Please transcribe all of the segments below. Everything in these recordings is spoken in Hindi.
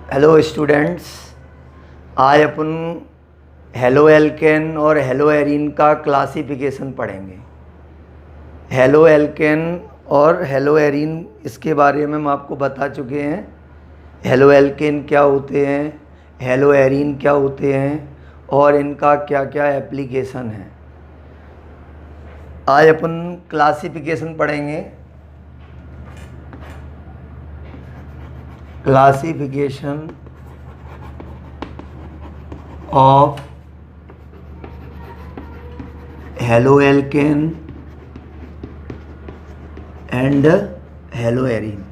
हेलो स्टूडेंट्स, आज अपन हेलो एल्केन और हेलो एरीन का क्लासिफिकेशन पढ़ेंगे। हेलो एल्केन और हेलो एरीन इसके बारे में हम आपको बता चुके हैं। हेलो एल्केन क्या होते हैं, हेलो एरीन क्या होते हैं और इनका क्या क्या एप्लीकेशन है। आज अपन क्लासिफिकेशन पढ़ेंगे। Classification of halo alkane and hello arene.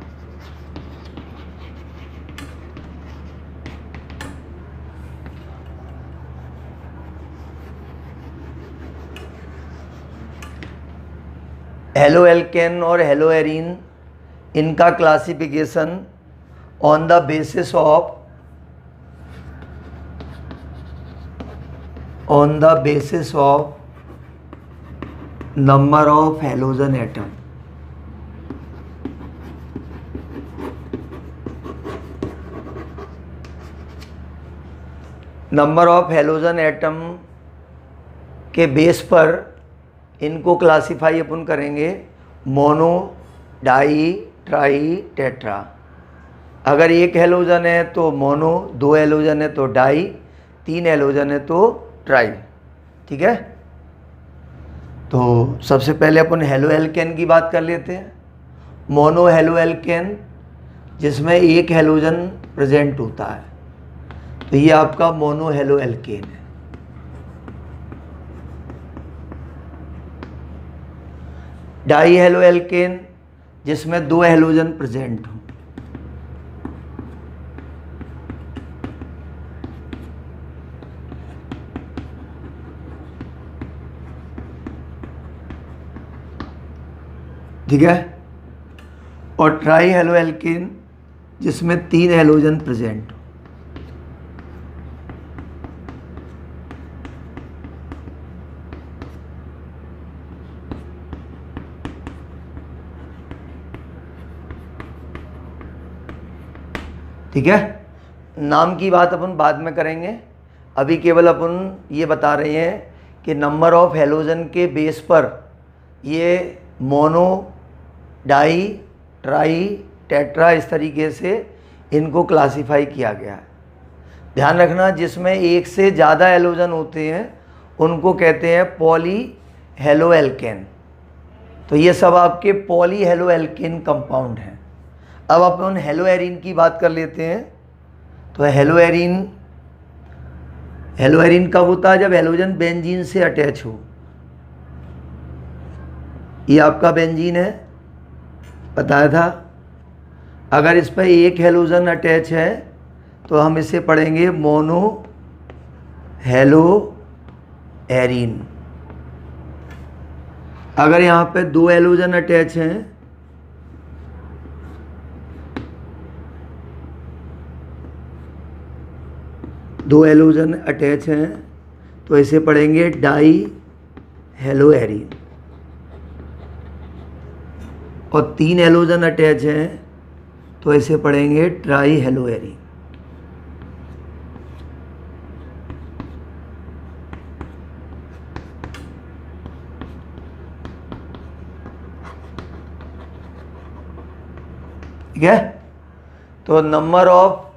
Halo alkane और हेलो एरीन इनका classification on the basis of number of halogen atom. Number of halogen atom के बेस पर इनको क्लासिफाई अपन करेंगे मोनो, डाई, ट्राई, टेट्रा। अगर एक हेलोजन है तो मोनो, दो हेलोजन है तो डाई, तीन हेलोजन है तो ट्राई। ठीक है, तो सबसे पहले अपन हेलो एल्केन की बात कर लेते हैं। मोनो हेलो एल्केन जिसमें एक हेलोजन प्रेजेंट होता है, तो ये आपका मोनो हेलो एल्केन है। डाई हेलो एल्केन जिसमें दो हेलोजन प्रेजेंट हो। ठीक है, और ट्राई हेलो एल्केन जिसमें तीन हेलोजन प्रेजेंट हो। ठीक है, नाम की बात अपन बाद में करेंगे। अभी केवल अपन ये बता रहे हैं कि नंबर ऑफ हेलोजन के बेस पर ये मोनो, डाई, ट्राई, टेट्रा इस तरीके से इनको क्लासिफाई किया गया है। ध्यान रखना, जिसमें एक से ज़्यादा हेलोजन होते हैं उनको कहते हैं पॉली हेलो एल्केन। तो ये सब आपके पॉली हेलो एल्केन कंपाउंड हैं। अब अपन हेलो एरीन की बात कर लेते हैं। तो हेलो एरीन कब होता है? जब हेलोजन बेंजीन से अटैच हो। ये आपका बेंजीन है, बताया था। अगर इस पर एक हेलोजन अटैच है तो हम इसे पढ़ेंगे मोनो हेलो एरीन। अगर यहाँ पे दो हेलोजन अटैच हैं तो इसे पढ़ेंगे डाई हेलो एरीन। और तीन हेलोजन अटैच हैं तो इसे पढ़ेंगे ट्राई हेलो एरीन। ठीक है, तो number of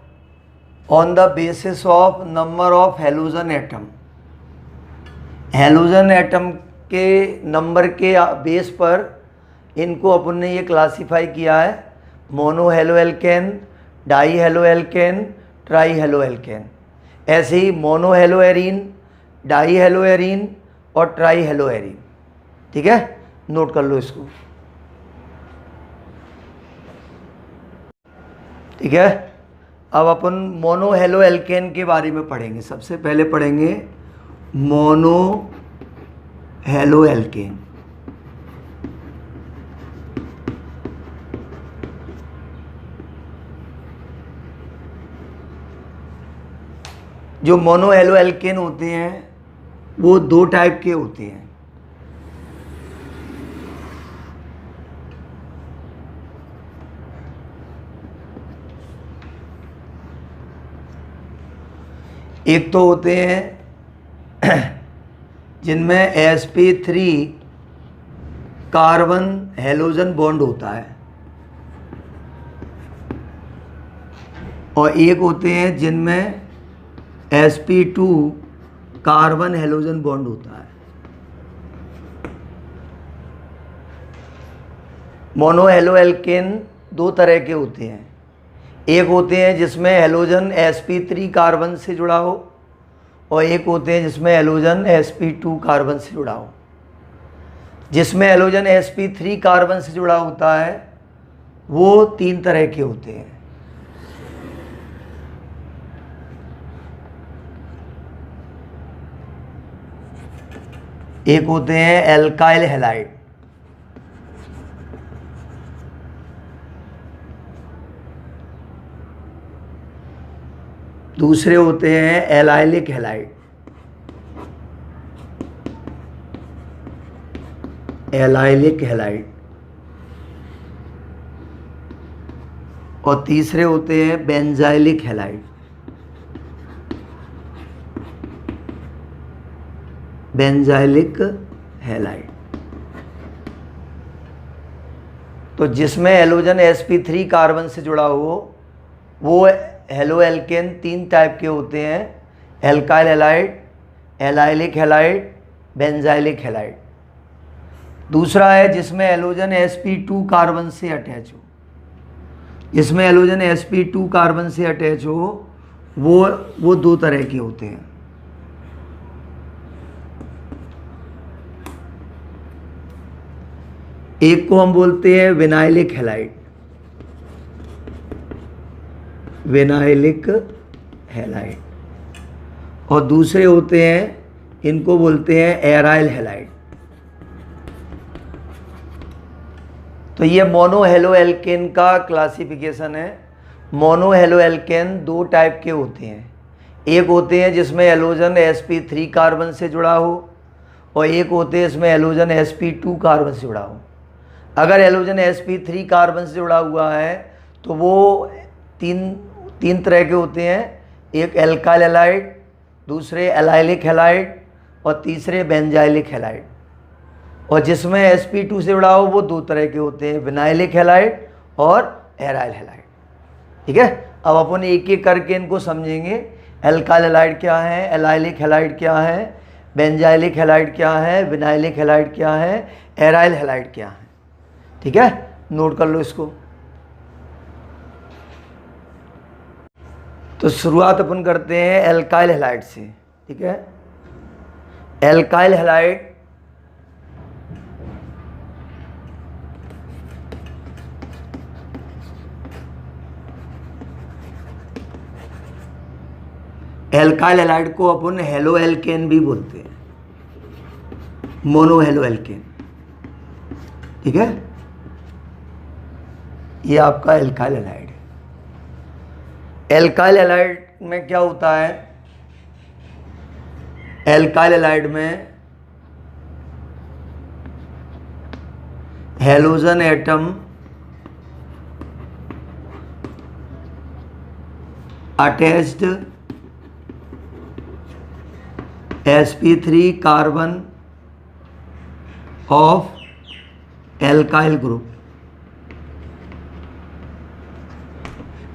on the basis of number of halogen atom, halogen atom के नंबर के बेस पर इनको अपन ने ये क्लासिफाई किया है mono halo alkane, di halo alkane, tri halo alkane. ऐसे ही mono halo arene, di halo arene और ट्राई हेलो एरीन। ठीक है, नोट कर लो इसको। ठीक है, अब अपन मोनो हेलो एल्केन के बारे में पढ़ेंगे। सबसे पहले पढ़ेंगे मोनो हेलो एल्केन। जो मोनो हेलो एल्केन होते हैं वो दो टाइप के होते हैं। एक तो होते हैं जिनमें sp3 कार्बन हेलोजन बॉन्ड होता है, और एक होते हैं जिनमें sp2 कार्बन हेलोजन बॉन्ड होता है। मोनो हेलो एल्केन दो तरह के होते हैं। एक होते हैं जिसमें हेलोजन sp3 कार्बन से जुड़ा हो, और एक होते हैं जिसमें हेलोजन sp2 कार्बन से जुड़ा हो। जिसमें हेलोजन sp3 कार्बन से जुड़ा होता है वो तीन तरह के होते हैं। एक होते हैं एल्काइल हैलाइड, दूसरे होते हैं एलाइलिक हैलाइड, एलाइलिक हैलाइड, और तीसरे होते हैं बेंजाइलिक हैलाइड, बेंजाइलिक हैलाइड। तो जिसमें हेलोजन sp3 कार्बन से जुड़ा हो वो हेलो एल्केन तीन टाइप के होते हैं, alkyl halide, allylic halide, benzylic halide. दूसरा है जिसमें हेलोजन sp2 कार्बन से अटैच हो, जिसमें हेलोजन sp2 कार्बन से अटैच हो वो दो तरह के होते हैं। एक को हम बोलते हैं विनाइलिक हैलाइड, विनाइलिक हैलाइड, और दूसरे होते हैं इनको बोलते हैं एराइल हैलाइड। तो ये मोनो हेलो एल्केन का क्लासिफिकेशन है। मोनो हेलो एल्केन दो टाइप के होते हैं। एक होते हैं जिसमें हेलोजन sp3 कार्बन से जुड़ा हो, और एक होते हैं इसमें हेलोजन sp2 कार्बन से जुड़ा हो। अगर हेलोजन sp3 कार्बन से जुड़ा हुआ है तो वो तीन तरह के होते हैं, एक एल्काइल हैलाइड, दूसरे एलाइलिक हैलाइड, और तीसरे बेंजाइलिक हैलाइड। और जिसमें sp2 से जुड़ा हो वो दो तरह के होते हैं, विनाइलिक हैलाइड और एराइल हैलाइड। ठीक है, अब अपन एक एक करके इनको समझेंगे। एल्काइल हैलाइड क्या है, एलाइलिक हैलाइड क्या है, बेंजाइलिक हैलाइड क्या है, विनाइलिक हैलाइड क्या है, एराइल हैलाइड क्या है। ठीक है, नोट कर लो इसको। तो शुरुआत अपन करते हैं एल्काइल हैलाइड से। ठीक है, एल्काइल हैलाइड एल्काइल हैलाइड को अपन हेलो एल्केन भी बोलते हैं, मोनो हेलो एल्केन। ठीक है, ये आपका एल्काइल हैलाइड है। एल्काइल हैलाइड में क्या होता है, एल्काइल हैलाइड में halogen atom attached sp3 carbon of alkyl group.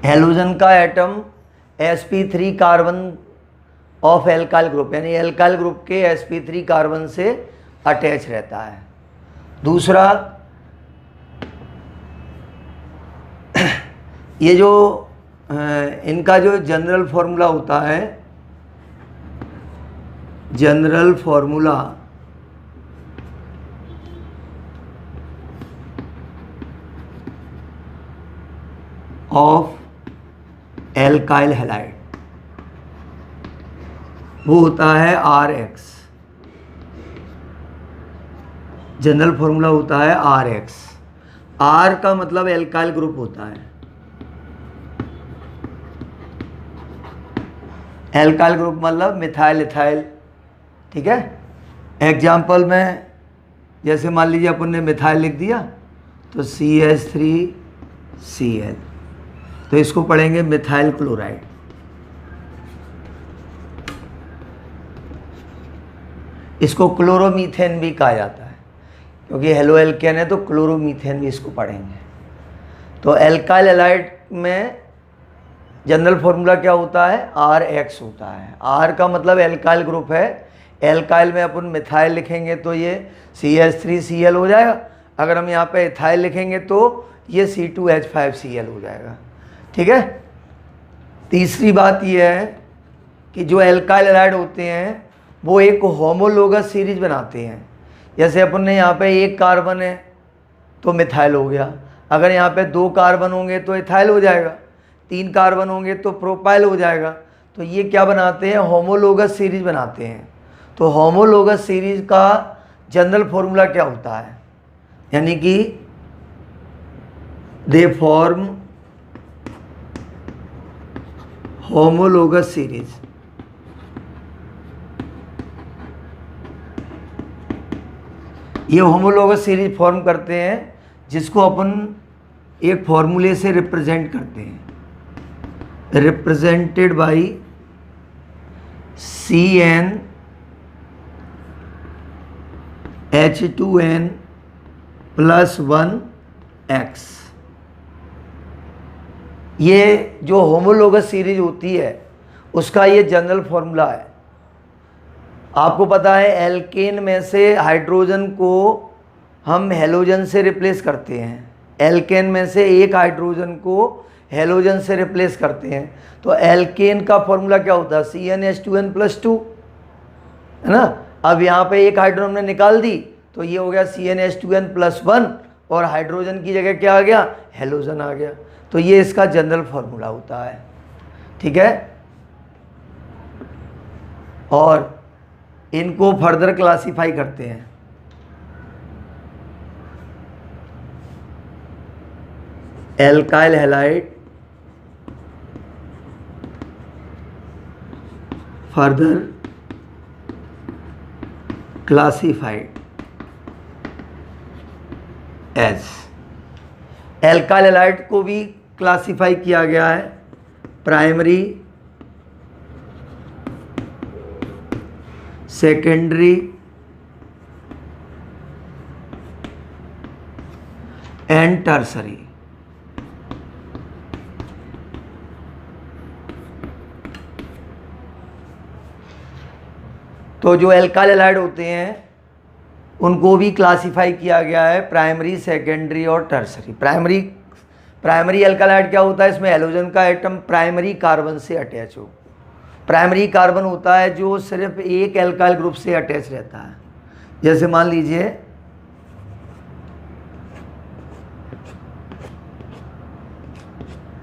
Halogen का atom sp3 carbon of alkyl group, यानी एल्काइल ग्रुप के sp3 कार्बन से अटैच रहता है। दूसरा, ये जो इनका जो जनरल फॉर्मूला होता है, general formula of alkyl halide वो होता है RX। जनरल फॉर्मूला होता है RX। R का मतलब एल्काइल ग्रुप होता है। एल्काइल ग्रुप मतलब मिथाइल इथाइल। ठीक है, एग्जाम्पल में जैसे मान लीजिए अपन ने मिथाइल लिख दिया तो CH3Cl, तो इसको पढ़ेंगे मिथाइल क्लोराइड। इसको क्लोरोमीथेन भी कहा जाता है, क्योंकि हेलो एल्केन है तो क्लोरोमीथेन भी इसको पढ़ेंगे। तो एल्काइल हैलाइड में जनरल फॉर्मूला क्या होता है, RX होता है। R का मतलब एल्काइल ग्रुप है। एल्काइल में अपन मिथाइल लिखेंगे तो ये CH3Cl हो जाएगा। अगर हम यहाँ पे इथाइल लिखेंगे तो ये C2H5Cl हो जाएगा। ठीक है। तीसरी बात ये है कि जो एल्काइल हैलाइड होते हैं वो एक होमोलोगस सीरीज बनाते हैं। जैसे अपन ने यहाँ पे एक कार्बन है तो मिथाइल हो गया, अगर यहाँ पे 2 कार्बन होंगे तो इथाइल हो जाएगा, 3 कार्बन होंगे तो प्रोपाइल हो जाएगा। तो ये क्या बनाते हैं, होमोलोगस सीरीज बनाते हैं। तो होमोलोगस सीरीज का जनरल फॉर्मूला क्या होता है, यानी कि दे फॉर्म होमोलोगस सीरीज। ये होमोलोगस सीरीज फॉर्म करते हैं जिसको अपन एक फॉर्मूले से रिप्रेजेंट करते हैं, रिप्रेजेंटेड बाई CnH2n+1x। ये जो होमोलोगस सीरीज होती है उसका ये जनरल फॉर्मूला है। आपको पता है एल्केन में से हाइड्रोजन को हम हेलोजन से रिप्लेस करते हैं, एल्केन में से एक हाइड्रोजन को हेलोजन से रिप्लेस करते हैं। तो एल्केन का फॉर्मूला क्या होता है, CnH2n+2, है ना। अब यहाँ पे एक हाइड्रोजन हमने निकाल दी तो ये हो गया CnH2n+1 और हाइड्रोजन की जगह क्या आ गया, हेलोजन आ गया। तो ये इसका जनरल फॉर्मूला होता है। ठीक है। और इनको फर्दर क्लासीफाई करते हैं। Alkyl halide further classified as, alkyl halide को भी क्लासिफाई किया गया है प्राइमरी, सेकेंडरी एंड टर्सरी। तो जो एल्काइल हैलाइड होते हैं उनको भी क्लासिफाई किया गया है प्राइमरी, सेकेंडरी और टर्सरी। प्राइमरी एल्काइल हैलाइड क्या होता है, इसमें हेलोजन का एटम प्राइमरी कार्बन से अटैच हो। प्राइमरी कार्बन होता है जो सिर्फ एक एल्काइल ग्रुप से अटैच रहता है। जैसे मान लीजिए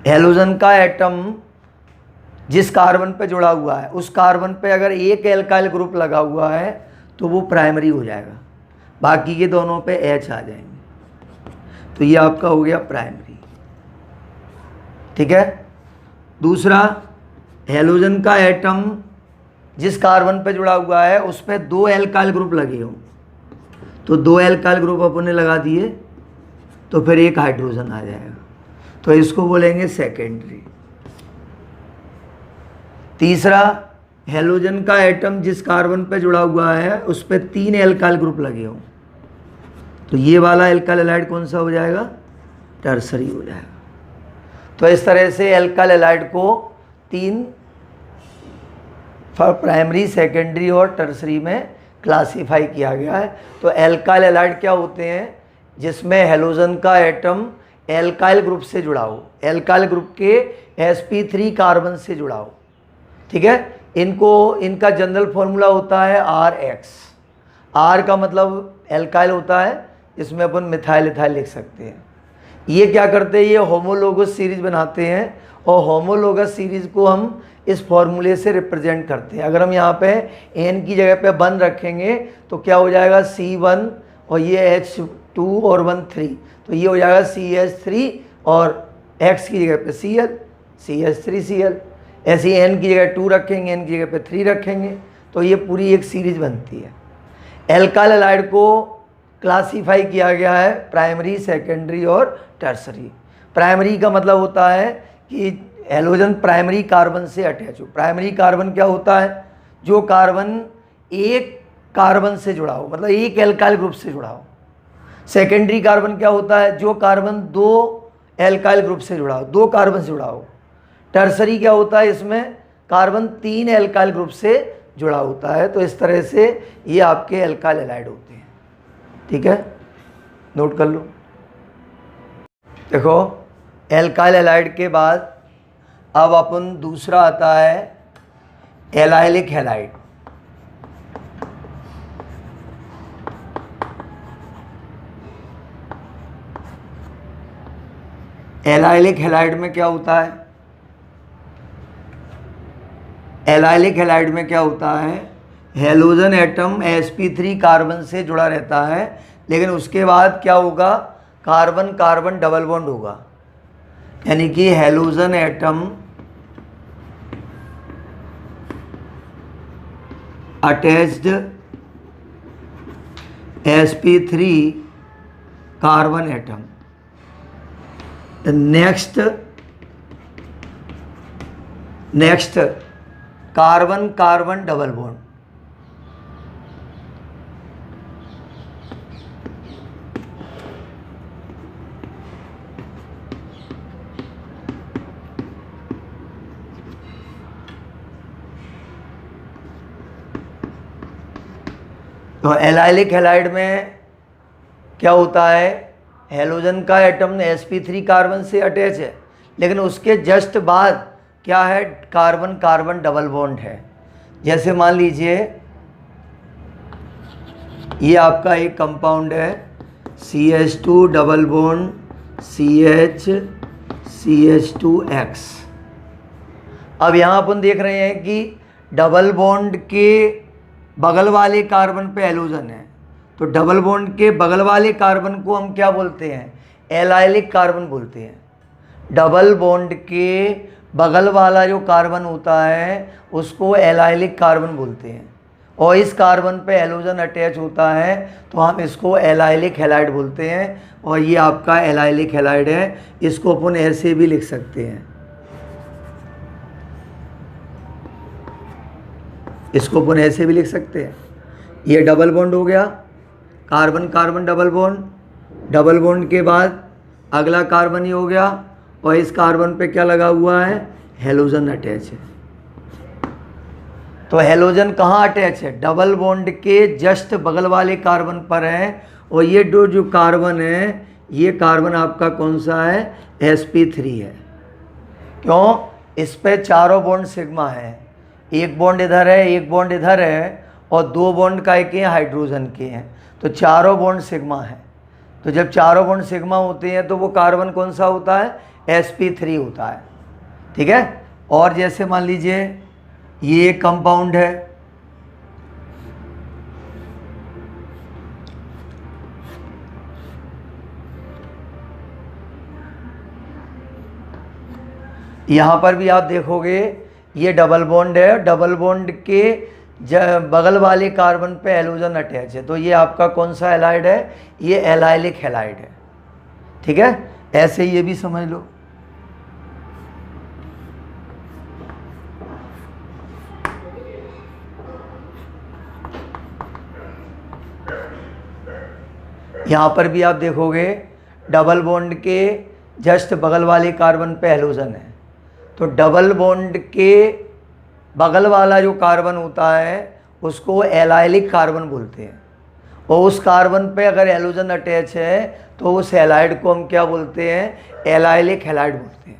हेलोजन का एटम जिस कार्बन पे जुड़ा हुआ है उस कार्बन पे अगर एक एल्काइल ग्रुप लगा हुआ है तो वो प्राइमरी हो जाएगा, बाकी के दोनों पे H आ जाएंगे। तो ये आपका हो गया प्राइमरी। ठीक है। दूसरा, हेलोजन का एटम जिस कार्बन पे जुड़ा हुआ है उस पे 2 एल्काइल ग्रुप लगे हों, तो 2 एल्काइल ग्रुप अपन ने लगा दिए तो फिर एक हाइड्रोजन आ जाएगा, तो इसको बोलेंगे सेकेंडरी। तीसरा, हेलोजन का एटम जिस कार्बन पे जुड़ा हुआ है उस पे 3 एल्काइल ग्रुप लगे हों, तो ये वाला एल्काइल हैलाइड कौन सा हो जाएगा, टर्सरी हो जाएगा। तो इस तरह से एल्काइल हैलाइड को 3 प्राइमरी, सेकेंडरी और टर्सरी में क्लासीफाई किया गया है। तो एल्काइल हैलाइड क्या होते हैं, जिसमें हेलोजन का एटम एल्काइल ग्रुप से जुड़ा हो, एल्काइल ग्रुप के sp3 कार्बन से जुड़ा हो। ठीक है। इनका जनरल फॉर्मूला होता है RX। R का मतलब एल्काइल होता है, इसमें अपन मिथाइल इथाइल लिख सकते हैं। ये क्या करते हैं, ये होमोलोगस सीरीज बनाते हैं और होमोलोगस सीरीज को हम इस फॉर्मूले से रिप्रेजेंट करते हैं। अगर हम यहाँ पे N की जगह पे 1 रखेंगे तो क्या हो जाएगा, C1 और ये H2 और 1 3, तो ये हो जाएगा CH3 और X की जगह पे Cl, CH3Cl। ऐसे N की जगह 2 रखेंगे, N की जगह पे 3 रखेंगे, तो ये पूरी एक सीरीज बनती है। एल्काइल हैलाइड को क्लासीफाई किया गया है प्राइमरी, सेकेंडरी और टर्सरी। प्राइमरी का मतलब होता है कि हेलोजन प्राइमरी कार्बन से अटैच हो। प्राइमरी कार्बन क्या होता है, जो कार्बन एक कार्बन से जुड़ा हो, मतलब एक एल्काइल ग्रुप से जुड़ा हो। सेकेंडरी कार्बन क्या होता है, जो कार्बन दो एल्काइल ग्रुप से जुड़ा हो, दो कार्बन से जुड़ा हो। टर्सरी क्या होता है, इसमें कार्बन तीन एल्काइल ग्रुप से जुड़ा होता है। तो इस तरह से ये आपके एल्काइल हैलाइड होते हैं। ठीक है, नोट कर लो। देखो एल्काइल हैलाइड के बाद अब अपन दूसरा आता है एलाइलिक हैलाइड। एलाइलिक हैलाइड में क्या होता है, एलाइलिक हैलाइड में क्या होता है, हेलोजन एटम sp3 कार्बन से जुड़ा रहता है, लेकिन उसके बाद क्या होगा, कार्बन कार्बन डबल बॉन्ड होगा। यानी कि halogen atom attached sp3 carbon atom. Next carbon carbon double bond. तो एलाइलिक हैलाइड में क्या होता है, हेलोजन का एटम sp3 कार्बन से अटैच है, लेकिन उसके जस्ट बाद क्या है, कार्बन कार्बन डबल बॉन्ड है। जैसे मान लीजिए ये आपका एक कंपाउंड है CH2 डबल बॉन्ड CH2X। अब यहाँ अपन देख रहे हैं कि डबल बॉन्ड के बगल वाले कार्बन पे हेलोजन है, तो डबल बॉन्ड के बगल वाले कार्बन को हम क्या बोलते हैं, एलाइलिक कार्बन बोलते हैं। डबल बॉन्ड के बगल वाला जो कार्बन होता है उसको एलाइलिक कार्बन बोलते हैं, और इस कार्बन पे हेलोजन अटैच होता है तो हम इसको एलाइलिक हैलाइड बोलते हैं। और ये आपका एलाइलिक हैलाइड है। इसको अपन ऐसे भी लिख सकते हैं, इसको अपन ऐसे भी लिख सकते हैं। ये डबल बॉन्ड हो गया, carbon carbon double bond, double bond के बाद अगला कार्बन ही हो गया, और इस कार्बन पे क्या लगा हुआ है, हेलोजन अटैच है। तो हेलोजन कहाँ अटैच है, डबल बॉन्ड के जस्ट बगल वाले कार्बन पर है। और ये जो कार्बन है, ये कार्बन आपका कौन सा है, sp3 है। क्यों, इस पे चारों बॉन्ड सिग्मा है, एक बॉन्ड इधर है, एक बॉन्ड इधर है, और दो बॉन्ड काय के हैं, हाइड्रोजन के हैं। तो चारों बॉन्ड सिग्मा है। तो जब चारों बॉन्ड सिग्मा होते हैं तो वो कार्बन कौन सा होता है, sp3 होता है। ठीक है। और जैसे मान लीजिए ये एक कंपाउंड है, यहाँ पर भी आप देखोगे ये डबल बॉन्ड है, डबल बॉन्ड के बगल वाले कार्बन पे हेलोजन अटैच है। तो ये आपका कौन सा हैलाइड है, ये एलाइलिक हैलाइड है। ठीक है, ऐसे ये भी समझ लो। यहाँ पर भी आप देखोगे डबल बॉन्ड के जस्ट बगल वाले कार्बन पे हेलोजन है, तो डबल बॉन्ड के बगल वाला जो कार्बन होता है उसको एलाइलिक कार्बन बोलते हैं। और उस कार्बन पे अगर हेलोजन अटैच है तो उस हैलाइड को हम क्या बोलते हैं, एलाइलिक हैलाइड बोलते हैं।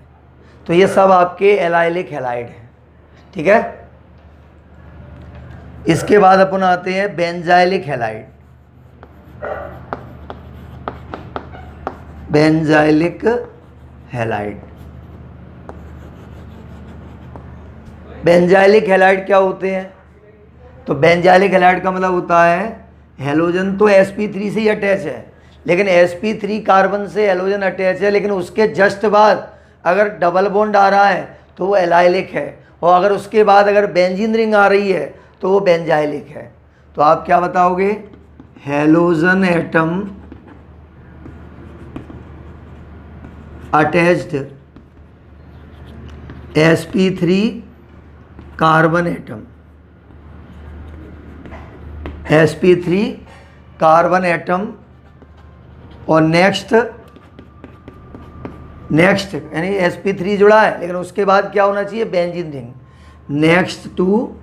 तो ये सब आपके एलाइलिक हैलाइड हैं। ठीक है। इसके बाद अपन आते हैं benzylic halide. Benzylic halide, benzylic halide क्या होते हैं, तो बेंजाइलिक हैलाइड का मतलब होता है हेलोजन तो sp3 से ही अटैच है, लेकिन sp3 कार्बन से हेलोजन अटैच है, लेकिन उसके जस्ट बाद अगर डबल बॉन्ड आ रहा है तो वो एलाइलिक है, और अगर उसके बाद अगर बेंजीन रिंग आ रही है तो वो बेंजाइलिक है। तो आप क्या बताओगे, halogen atom attached sp3 carbon atom. sp3 carbon atom और नेक्स्ट यानी sp3 जुड़ा है, लेकिन उसके बाद क्या होना चाहिए, benzene ring, next to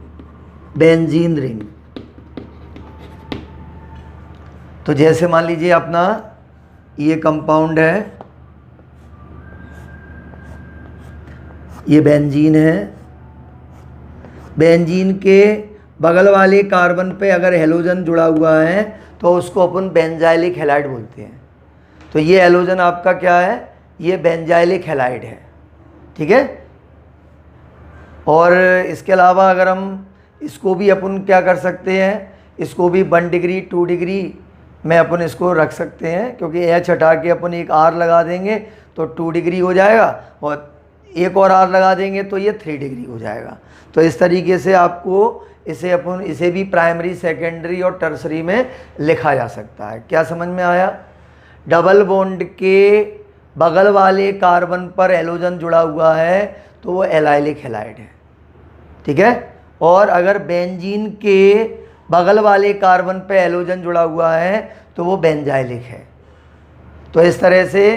benzene ring. तो जैसे मान लीजिए अपना ये कंपाउंड है, ये बेंजीन है, बेंजीन के बगल वाले कार्बन पे अगर हेलोजन जुड़ा हुआ है तो उसको अपन बेंजाइलिक हैलाइड बोलते हैं। तो ये हेलोजन आपका क्या है, ये बेंजाइलिक हैलाइड है, ठीक है। और इसके अलावा अगर हम इसको भी अपन क्या कर सकते हैं, इसको भी 1 डिग्री 2 डिग्री में अपन इसको रख सकते हैं, क्योंकि एच हटा के अपन एक आर लगा देंगे तो 2 डिग्री हो जाएगा, और एक और आर लगा देंगे तो ये 3 डिग्री हो जाएगा। तो इस तरीके से आपको इसे भी प्राइमरी, सेकेंडरी और टर्सरी में लिखा जा सकता है। क्या समझ में आया? डबल बॉन्ड के बगल वाले कार्बन पर हेलोजन जुड़ा हुआ है तो वो एलाइलिक हैलाइड है, ठीक है। और अगर बेंजीन के बगल वाले कार्बन पे हेलोजन जुड़ा हुआ है तो वो बेंजाइलिक है। तो इस तरह से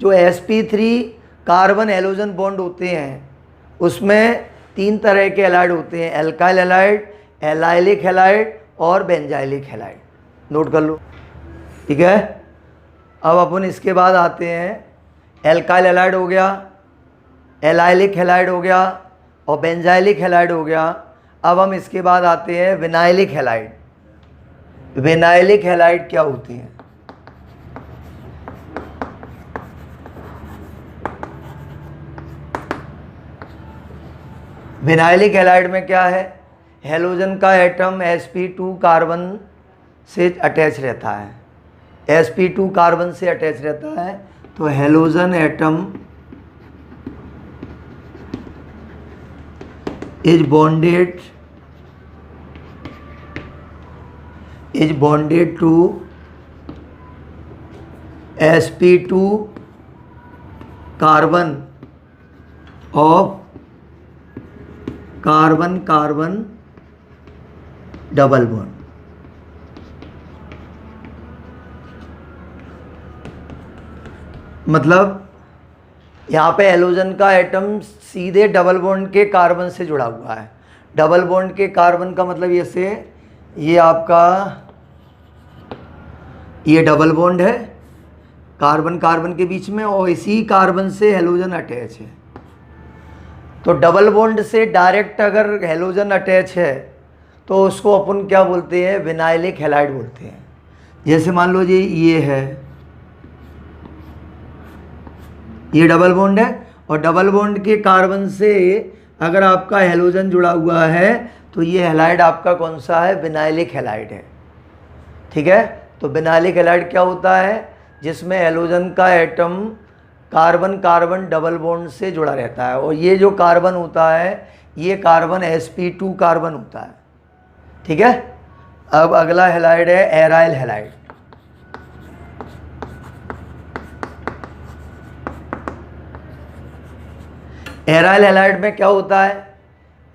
जो sp3 कार्बन हेलोजन बॉन्ड होते हैं उसमें 3 तरह के हैलाइड होते हैं, एल्काइल हैलाइड, एलाइलिक हैलाइड और बेंजाइलिक हैलाइड। नोट कर लो, ठीक है। अब अपन इसके बाद आते हैं, एल्काइल हैलाइड हो गया, एलाइलिक हैलाइड हो गया और बेंजाइलिक हैलाइड हो गया। अब हम इसके बाद आते हैं विनाइलिक हैलाइड। विनाइलिक हैलाइड क्या होती हैं? विनाइलिक हैलाइड में क्या है, हेलोजन का एटम sp2 कार्बन से अटैच रहता है, sp2 कार्बन से अटैच रहता है। तो halogen atom is bonded to sp2 carbon of carbon carbon double bond. मतलब यहाँ पे हेलोजन का एटम सीधे डबल बॉन्ड के कार्बन से जुड़ा हुआ है। डबल बॉन्ड के कार्बन का मतलब ये आपका ये डबल बॉन्ड है कार्बन कार्बन के बीच में, और इसी कार्बन से हेलोजन अटैच है। तो डबल बॉन्ड से डायरेक्ट अगर हेलोजन अटैच है तो उसको अपन क्या बोलते हैं, विनाइलिक हैलाइड बोलते हैं। जैसे मान लो जी ये है, ये डबल बॉन्ड है और डबल बॉन्ड के कार्बन से अगर आपका हेलोजन जुड़ा हुआ है तो ये हैलाइड आपका कौन सा है, विनाइलिक हैलाइड है, ठीक है। तो विनाइलिक हैलाइड क्या होता है, जिसमें हेलोजन का atom carbon carbon double bond से जुड़ा रहता है, और ये जो कार्बन होता है ये कार्बन sp2 कार्बन होता है, ठीक है। अब अगला हैलाइड है एराइल हैलाइड। एराइल हैलाइड में क्या होता है,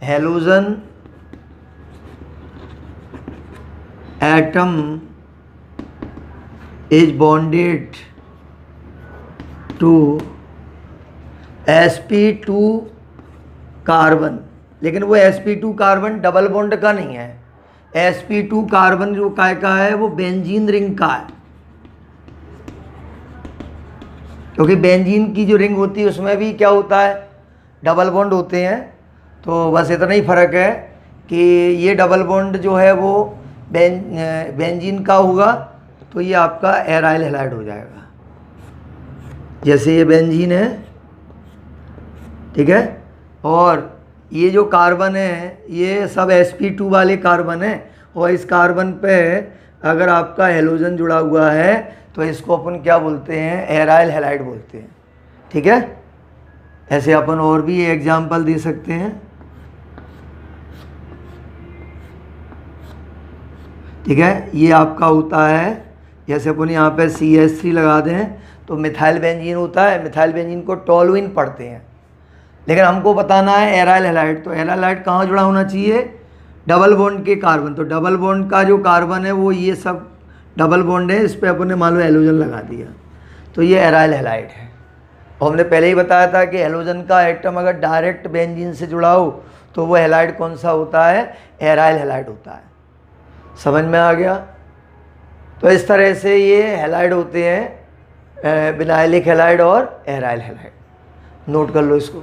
halogen atom is bonded to sp2 carbon, लेकिन वो sp2 कार्बन डबल बॉन्ड का नहीं है। sp2 कार्बन जो काय का है वो बेंजीन रिंग का है, क्योंकि बेंजीन की जो रिंग होती है उसमें भी क्या होता है, डबल बॉन्ड होते हैं। तो बस इतना ही फ़र्क है कि ये डबल बॉन्ड जो है वो बेंजीन का होगा तो ये आपका एराइल हैलाइड हो जाएगा। जैसे ये बेंजीन है, ठीक है, और ये जो कार्बन है ये सब sp2 वाले कार्बन है, और इस कार्बन पे अगर आपका हेलोजन जुड़ा हुआ है तो इसको अपन क्या बोलते हैं, एराइल हैलाइड बोलते हैं, ठीक है। ऐसे अपन और भी एग्जाम्पल दे सकते हैं, ठीक है। ये आपका होता है, जैसे अपन यहाँ पे CH3 लगा दें तो मिथाइल बेंजीन होता है, मिथाइल बेंजीन को टोलुइन पढ़ते हैं, लेकिन हमको बताना है एराइल हैलाइड। तो एराइल हैलाइड कहाँ जुड़ा होना चाहिए, डबल बॉन्ड के कार्बन, तो डबल बॉन्ड का जो कार्बन है वो ये सब डबल बॉन्ड है, इस पर अपन ने मान लो हेलोजन लगा दिया, तो ये एराइल हैलाइड है। और हमने पहले ही बताया था कि हेलोजन का एटम अगर डायरेक्ट बेंजीन से जुड़ा हो तो वो हैलाइड कौन सा होता है, एराइल हैलाइड होता है। समझ में आ गया। तो इस तरह से ये हैलाइड होते हैं, विनाइलिक हैलाइड और एराइल हैलाइड। नोट कर लो इसको।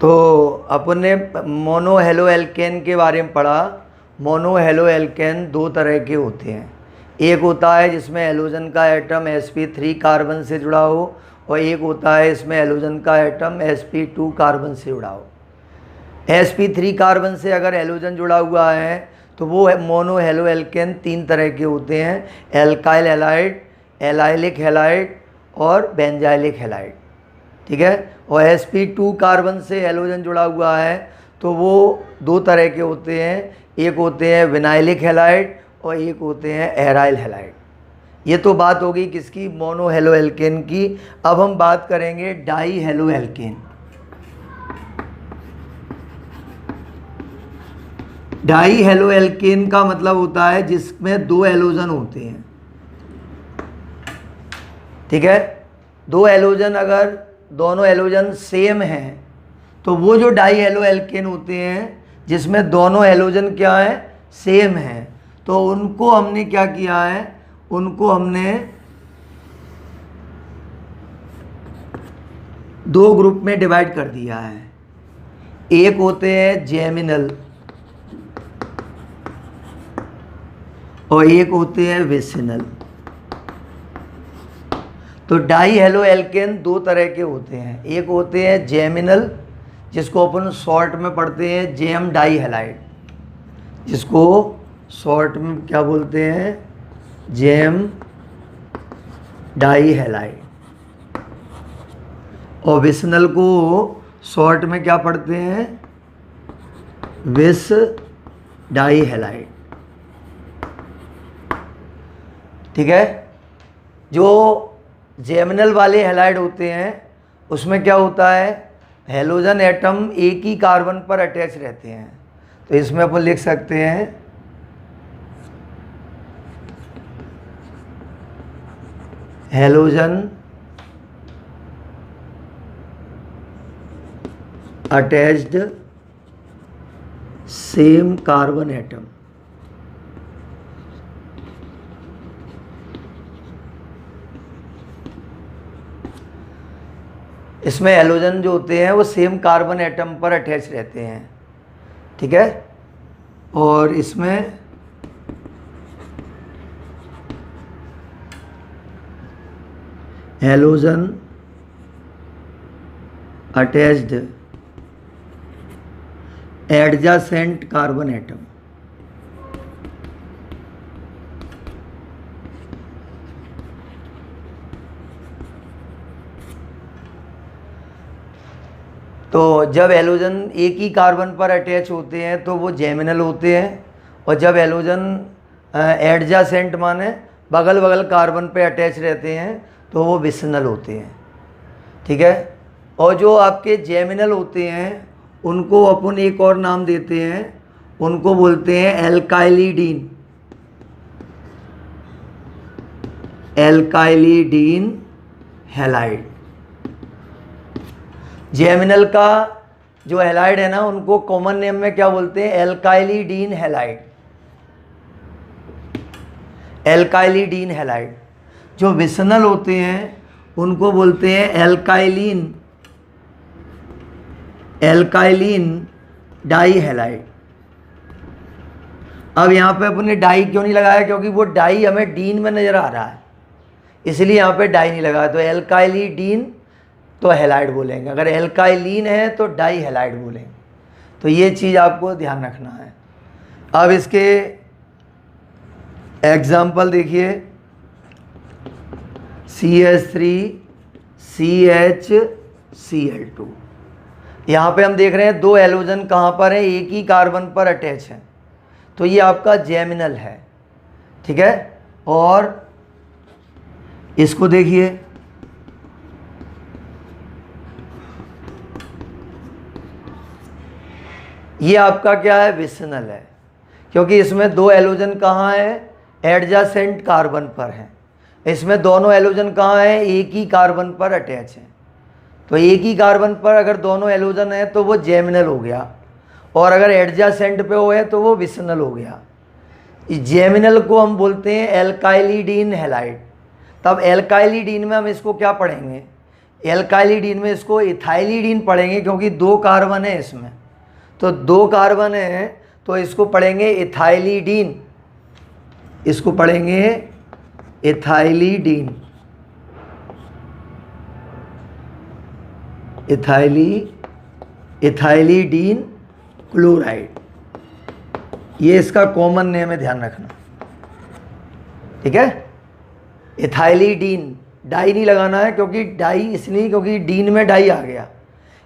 तो अपन ने मोनो हेलो एल्केन के बारे में पढ़ा। मोनो हेलो एल्केन दो तरह के होते हैं, एक होता है जिसमें हेलोजन का एटम sp3 कार्बन से जुड़ा हो, और एक होता है इसमें हेलोजन का एटम sp2 कार्बन से जुड़ा हो। sp3 कार्बन से अगर हेलोजन जुड़ा हुआ है तो वो मोनो हेलो एल्केन तीन तरह के होते हैं, एल्काइल हैलाइड, एलाइलिक हैलाइड और बेंजाइलिक हैलाइड। ठीक है। और sp2 कार्बन से हेलोजन जुड़ा हुआ है तो वो दो तरह के होते हैं, एक होते हैं विनाइलिक हैलाइड और एक होते हैं एराइल हैलाइड। ये तो बात हो गई किसकी, मोनो हेलो एल्केन की। अब हम बात करेंगे die halo alkane. Di halo alkene का मतलब होता है जिसमें दो हेलोजन होते हैं। ठीक है। दो हेलोजन, अगर दोनों हेलोजन सेम हैं तो वो जो डाई हेलो एल्केन होते हैं जिसमें दोनों हेलोजन क्या है, सेम हैं, तो उनको हमने क्या किया है, उनको हमने दो ग्रुप में डिवाइड कर दिया है। एक होते हैं जेमिनल और एक होते हैं विसिनल। तो डाई हेलो एल्केन दो तरह के होते हैं, एक होते हैं जेमिनल जिसको अपन शॉर्ट में पढ़ते हैं जेम डाई हैलाइड, जिसको शॉर्ट में क्या बोलते हैं, जेम डाई हैलाइड। और विसिनल को शॉर्ट में क्या पढ़ते हैं, विस डाई हैलाइड। ठीक है। जो जेमिनल वाले हैलाइड होते हैं उसमें क्या होता है, हेलोजन एटम एक ही कार्बन पर अटैच रहते हैं, तो इसमें अपन लिख सकते हैं halogen attached same carbon atom. इसमें हेलोजन जो होते हैं वो सेम कार्बन एटम पर अटैच रहते हैं। ठीक है। और इसमें halogen attached adjacent carbon atom. तो जब हेलोजन एक ही कार्बन पर अटैच होते हैं तो वो जेमिनल होते हैं, और जब हेलोजन एडजासेंट माने बगल बगल कार्बन पे अटैच रहते हैं तो वो विसिनल होते हैं। ठीक है। और जो आपके जेमिनल होते हैं उनको अपन एक और नाम देते हैं, उनको बोलते हैं एल्काइलिडीन। एल्काइलिडीन हैलाइड। जेमिनल का जो हैलाइड है ना उनको कॉमन नेम में क्या बोलते हैं, एल्काइलिडीन हैलाइड। एल्काइलिडीन हैलाइड। जो विसिनल होते हैं उनको बोलते हैं एल्काइलिन, एल्काइलिन डाई हैलाइड। अब यहाँ पे अपने डाई क्यों नहीं लगाया, क्योंकि वो डाई हमें डीन में नज़र आ रहा है, इसलिए यहाँ पे डाई नहीं लगाया। तो एल्काइलिडीन तो हैलाइड बोलेंगे, अगर एल्काइलिन है तो डाई हैलाइड बोलेंगे। तो ये चीज़ आपको ध्यान रखना है। अब इसके एग्जाम्पल देखिए, CH3CHCl2। यहाँ पे हम देख रहे हैं दो हेलोजन कहाँ पर है, एक ही कार्बन पर अटैच है, तो ये आपका जेमिनल है। ठीक है। और इसको देखिए, ये आपका क्या है, विसनल है, क्योंकि इसमें दो एलोजन कहाँ है, एडजासेंट कार्बन पर हैं। इसमें दोनों एलोजन कहाँ है, एक ही कार्बन पर अटैच है। तो एक ही कार्बन पर अगर दोनों एलोजन है तो वो जेमिनल हो गया, और अगर एडजासेंट पे हो है तो वो विसनल हो गया। जेमिनल को हम बोलते हैं एल्काइलिडीन हैलाइड। तब एल्काइलिडीन में हम इसको क्या पढ़ेंगे, एल्काइलिडीन में इसको इथाइलिडीन पढ़ेंगे, क्योंकि दो कार्बन है इसमें, तो दो कार्बन है तो इसको पढ़ेंगे इथाइलिडीन, इसको पढ़ेंगे इथाइलिडीन, इथाइलिडीन क्लोराइड, ये इसका कॉमन नेम है, ध्यान रखना, ठीक है। इथाइलिडीन, डाई नहीं लगाना है, क्योंकि डाई इसलिए क्योंकि डीन में डाई आ गया,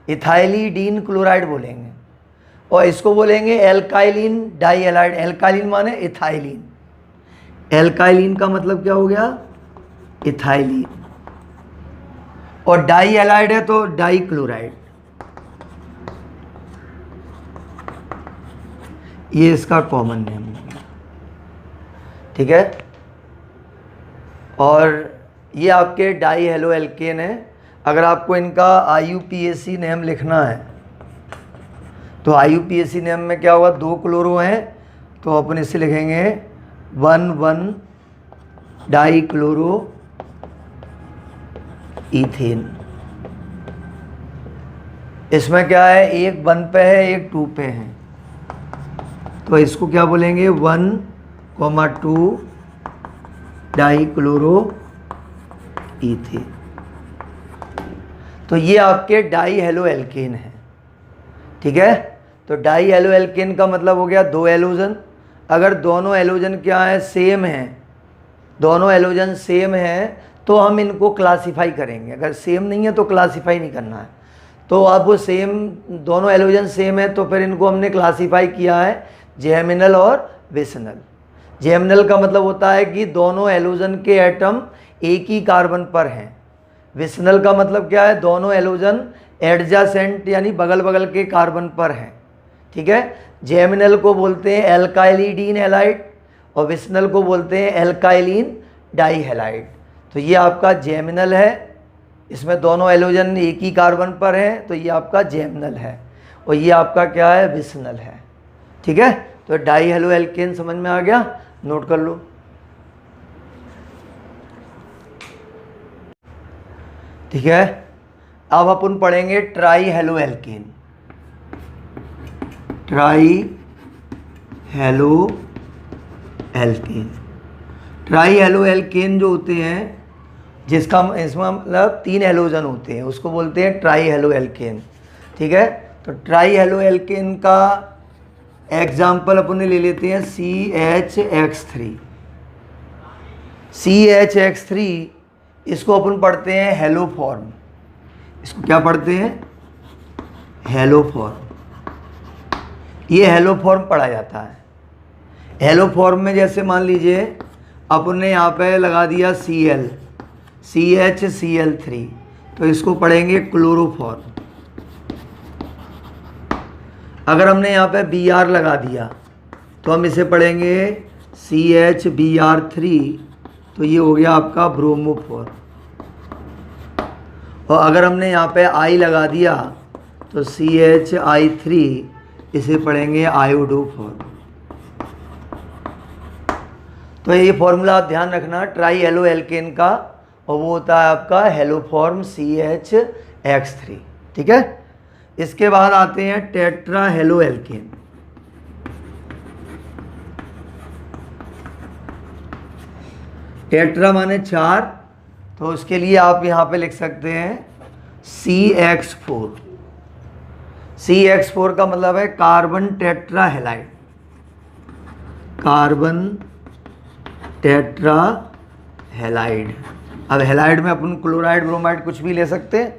इथाइलिडीन क्लोराइड बोलेंगे। और इसको बोलेंगे एल्काइलिन डाई हैलाइड। एल्काइलिन माने इथाइलिन, एल्काइलिन का मतलब क्या हो गया, इथाइलिन, और डाई हैलाइड है तो डाई क्लोराइड, ये इसका कॉमन नेम है, ठीक है। और ये आपके डाई हेलो एल्केन है। अगर आपको इनका IUPAC नेम लिखना है तो IUPAC नेम में क्या होगा, दो क्लोरो हैं तो अपन इसे लिखेंगे 1,1 डाई क्लोरो इथेन। इसमें क्या है, एक 1 पे है एक 2 पे है, तो इसको क्या बोलेंगे 1,2 डाई क्लोरो इथेन। तो ये आपके डाई हेलो एल्केन है, ठीक है। तो डाई हेलो एल्केन का मतलब हो गया दो एलोजन। अगर दोनों एलोजन क्या है, सेम है, दोनों एलोजन सेम है तो हम इनको क्लासिफाई करेंगे, अगर सेम नहीं है तो क्लासिफाई नहीं करना है। तो अब वो सेम, दोनों एलोजन सेम है तो फिर इनको हमने क्लासिफाई किया है जेमिनल और विसनल। जेमिनल का मतलब होता है कि दोनों एलोजन के एटम एक ही कार्बन पर हैं। विसनल का मतलब क्या है, दोनों एलोजन एडजासेंट यानी बगल बगल के कार्बन पर हैं, ठीक है। जेमिनल को बोलते हैं एल्काइलिडीन हैलाइड और विसनल को बोलते हैं एल्काइलिन डाई हैलाइड। तो ये आपका जेमिनल है, इसमें दोनों एलोजन एक ही कार्बन पर हैं, तो ये आपका जेमिनल है, और ये आपका क्या है, विसनल है, ठीक है। तो डाई हेलो एल्केन समझ में आ गया, नोट कर लो। ठीक है, अब अपन पढ़ेंगे try halo alkane. Tri halo alkane, tri halo alkene जो होते हैं, जिसका इसमें मतलब 3 हेलोजन होते हैं, उसको बोलते हैं ट्राई हेलो एल्केन, ठीक है। तो ट्राई हेलो एल्केन का एग्जाम्पल अपन ले लेते हैं CHX3। CHX3 इसको अपन पढ़ते हैं हेलो फॉर्म, इसको क्या पढ़ते हैं, हेलो फॉर्म। ये हेलो फॉर्म पढ़ा जाता है। हेलो फॉर्म में जैसे मान लीजिए अपन ने यहाँ पे लगा दिया Cl, CHCl3, तो इसको पढ़ेंगे क्लोरोफॉर्म। अगर हमने यहाँ पे Br लगा दिया तो हम इसे पढ़ेंगे CHBr3, तो ये हो गया आपका ब्रोमोफॉर्म। और अगर हमने यहाँ पे I लगा दिया तो CHI3, इसे पढ़ेंगे आयोडोफॉर्म। तो ये फॉर्मूला आप ध्यान रखना ट्राई हेलो एल्केन का, और वो होता है आपका हेलो फॉर्म CHX3, ठीक है। इसके बाद आते हैं टेट्रा हेलो एल्केन। टेट्रा माने 4, तो उसके लिए आप यहाँ पे लिख सकते हैं CX4। CX4 का मतलब है carbon tetra halide, carbon tetra halide. अब हैलाइड में अपन क्लोराइड ब्रोमाइड कुछ भी ले सकते हैं,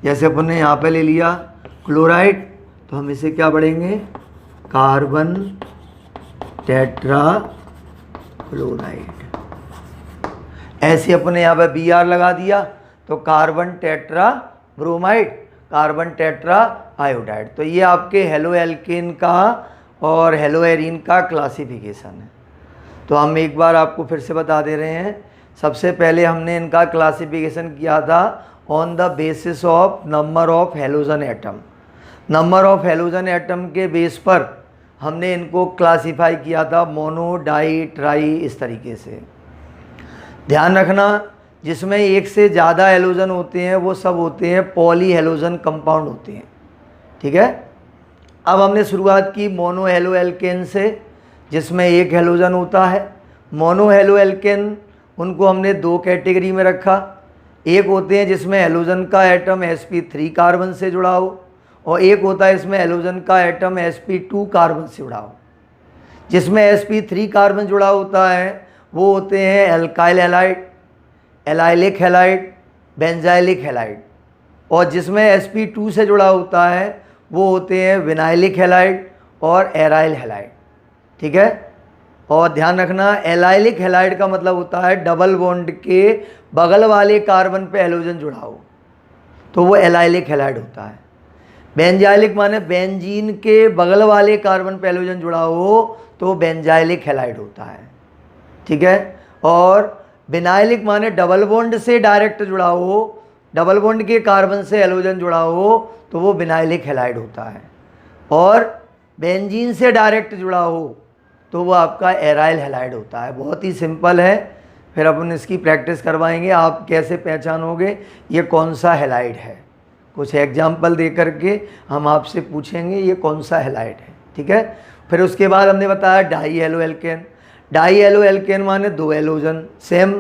जैसे अपन ने यहाँ पे ले लिया क्लोराइड, तो हम इसे क्या पढ़ेंगे, कार्बन टेट्रा क्लोराइड। ऐसे अपन ने यहाँ पे Br लगा दिया तो carbon tetra bromide, carbon tetra iodide. तो ये आपके हेलो एल्केन का और हेलो एरीन का क्लासिफिकेशन है। तो हम एक बार आपको फिर से बता दे रहे हैं। सबसे पहले हमने इनका क्लासिफिकेशन किया था on the basis of number of halogen atom. Number of halogen atom के बेस पर हमने इनको क्लासिफाई किया था मोनो, डाई, ट्राई, इस तरीके से। ध्यान रखना, जिसमें एक से ज़्यादा हेलोजन होते हैं वो सब होते हैं पॉली हेलोजन कंपाउंड होते हैं। ठीक है। अब हमने शुरुआत की मोनो हेलो एल्केन से, जिसमें एक हेलोजन होता है। मोनो हेलो एल्केन उनको हमने दो कैटेगरी में रखा। एक होते हैं जिसमें हेलोजन का एटम sp3 कार्बन से जुड़ा हो, और एक होता है इसमें हेलोजन का एटम sp2 कार्बन से जुड़ा हो। जिसमें sp3 कार्बन जुड़ा होता है वो होते हैं alkyl halide, allylic halide, benzylic halide, और जिसमें sp2 से जुड़ा होता है वो होते हैं विनाइलिक हैलाइड और एराइल हैलाइड। ठीक है। और ध्यान रखना, एलाइलिक हैलाइड का मतलब होता है डबल बॉन्ड के बगल वाले कार्बन पे हेलोजन जुड़ा हो, तो वो एलाइलिक हैलाइड होता है। बेंजाइलिक माने बेंजीन के बगल वाले कार्बन पे हेलोजन जुड़ा हो तो बेंजाइलिक हैलाइड होता है। ठीक है। और विनाइलिक माने डबल बॉन्ड से डायरेक्ट जुड़ा हो, डबल बॉन्ड के कार्बन से हेलोजन जुड़ा हो तो वो विनाइलिक हैलाइड होता है। और बेंजीन से डायरेक्ट जुड़ा हो तो वो आपका एराइल हैलाइड होता है। बहुत ही सिंपल है। फिर अपन इसकी प्रैक्टिस करवाएंगे, आप कैसे पहचानोगे ये कौन सा हैलाइड है। कुछ एग्जाम्पल दे करके हम आपसे पूछेंगे ये कौन सा हैलाइड है। ठीक है। फिर उसके बाद हमने बताया die halo alkane. Di halo alkene माने दो हेलोजन सेम,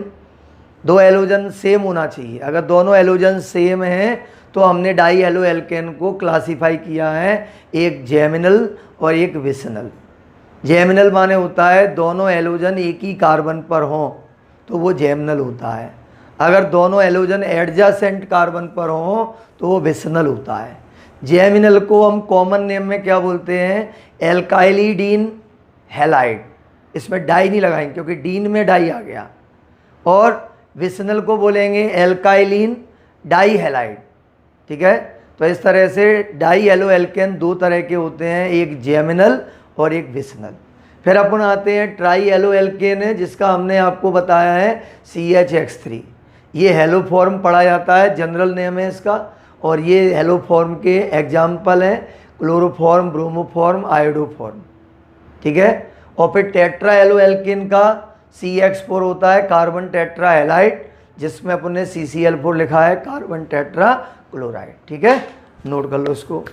दो हेलोजन सेम होना चाहिए। अगर दोनों हेलोजन सेम हैं तो हमने डाई हेलो एल्केन को क्लासीफाई किया है एक जेमिनल और एक विसिनल। जेमिनल माने होता है दोनों हेलोजन एक ही कार्बन पर हों तो वो जेमिनल होता है। अगर दोनों हेलोजन एडजेसेंट कार्बन पर हों तो वो विसिनल होता है। जेमिनल को हम कॉमन नेम में क्या बोलते हैं, एल्काइलिडीन हैलाइड। इसमें डाई नहीं लगाएंगे क्योंकि डीन में डाई आ गया। और विसिनल को बोलेंगे एल्काइलिन डाई हैलाइड। ठीक है। तो इस तरह से डाई हेलो एल्केन दो तरह के होते हैं, एक जेमिनल और एक विसिनल। फिर अपन आते हैं ट्राई हेलो एल्केन है, जिसका हमने आपको बताया है CHX3। ये हेलो फॉर्म पढ़ा जाता है, जनरल नेम है इसका। और ये हेलो फॉर्म के एग्जाम्पल हैं क्लोरोफॉर्म, ब्रोमोफॉर्म, आयोडोफॉर्म। ठीक है। और फिर टेट्रा हेलो एल्केन का CH4 होता है, कार्बन टेट्रा हैलाइड, जिसमें अपन ने CCl4 लिखा है, कार्बन टेट्रा क्लोराइड। ठीक है, नोट कर लो इसको।